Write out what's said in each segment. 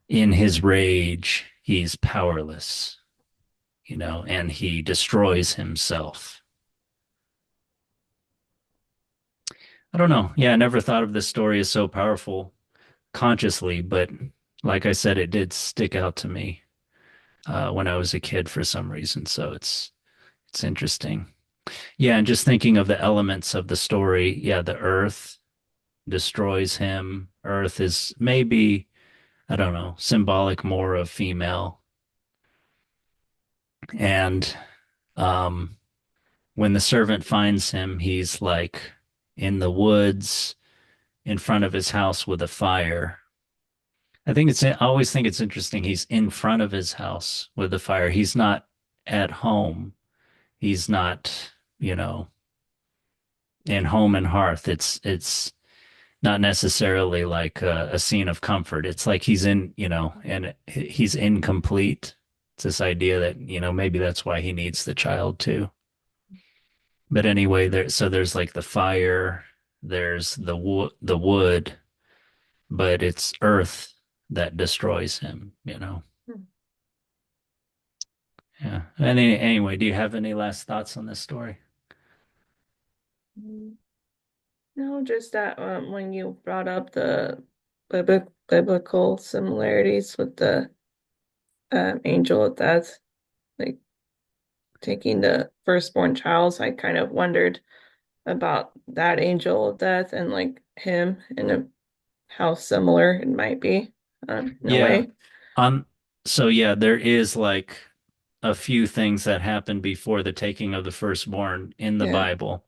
in his rage, he's powerless, and he destroys himself. I don't know. Yeah, I never thought of this story as so powerful consciously, but like I said, it did stick out to me when I was a kid for some reason. So it's interesting. Yeah, and just thinking of the elements of the story, yeah, the earth destroys him. Earth is maybe, I don't know, symbolic more of female. And um, when the servant finds him, he's like in the woods in front of his house with a fire. I always think it's interesting. He's in front of his house with the fire. He's not at home. He's not, you know, in home and hearth. It's not necessarily like a scene of comfort. It's like he's in, and he's incomplete. It's this idea that, maybe that's why he needs the child too. But anyway, there's like the fire, there's the wood, but it's earth that destroys him. Yeah. Anyway, do you have any last thoughts on this story? Mhm. No, just that when you brought up the biblical similarities with the angel of death, like taking the firstborn child, I kind of wondered about that angel of death and like him and how similar it might be in a Yeah. way. Um, so yeah, there is like a few things that happen before the taking of the firstborn in the Yeah. Bible.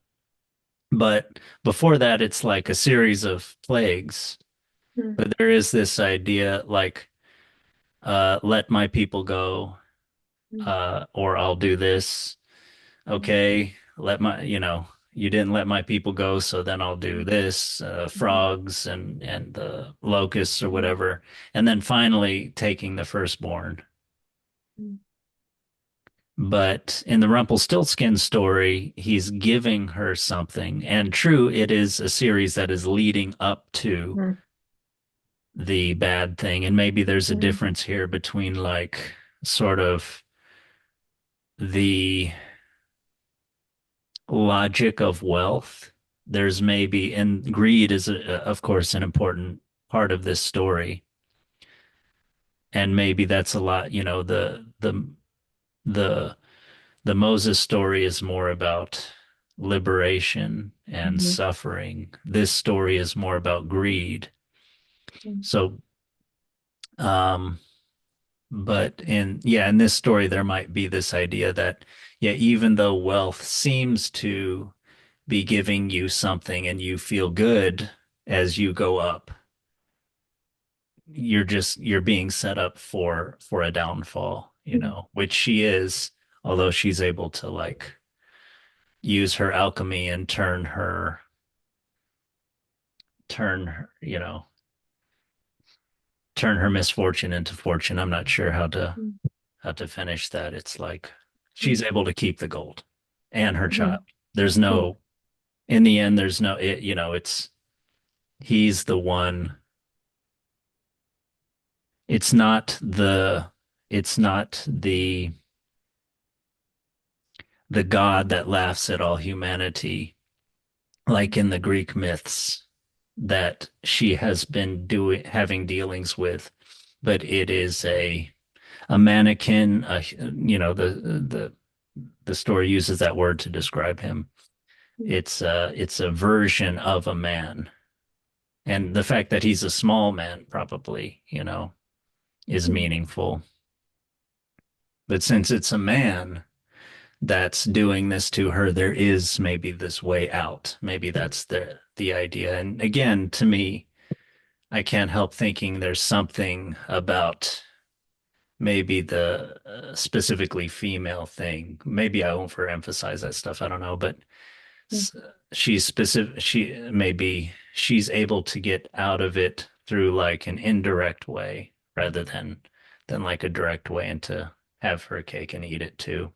But before that, it's like a series of plagues. Mm-hmm. But there is this idea like, let my people go, or I'll do this. Okay, you didn't let my people go, so then I'll do this, frogs and the locusts or whatever. And then finally taking the firstborn. But in the Rumpelstiltskin story, he's giving her something. And true, it is a series that is leading up to the bad thing. And maybe there's a difference here between like sort of the logic of wealth. There's maybe, and greed is, of course, an important part of this story. And maybe that's a lot, the the Moses story is more about liberation and Mm-hmm. suffering. This story is more about greed. So, um, but in this story, there might be this idea that, yeah, even though wealth seems to be giving you something and you feel good as you go up, you're being set up for a downfall, which she is, although she's able to like use her alchemy and turn her misfortune into fortune. I'm not sure how to finish that. It's like she's able to keep the gold and her child. There's no in the end there's no it's he's the one. It's not the god that laughs at all humanity like in the Greek myths that she has been doing having dealings with, but it is a mannequin. The story uses that word to describe him. It's a version of a man, and the fact that he's a small man probably is meaningful. But since it's a man that's doing this to her, there is maybe this way out. Maybe that's the idea. And again, to me, I can't help thinking there's something about maybe the specifically female thing. Maybe I overemphasize that stuff. I don't know, but she's specific. She's able to get out of it through like an indirect way rather than like a direct way, and to have her cake and eat it too.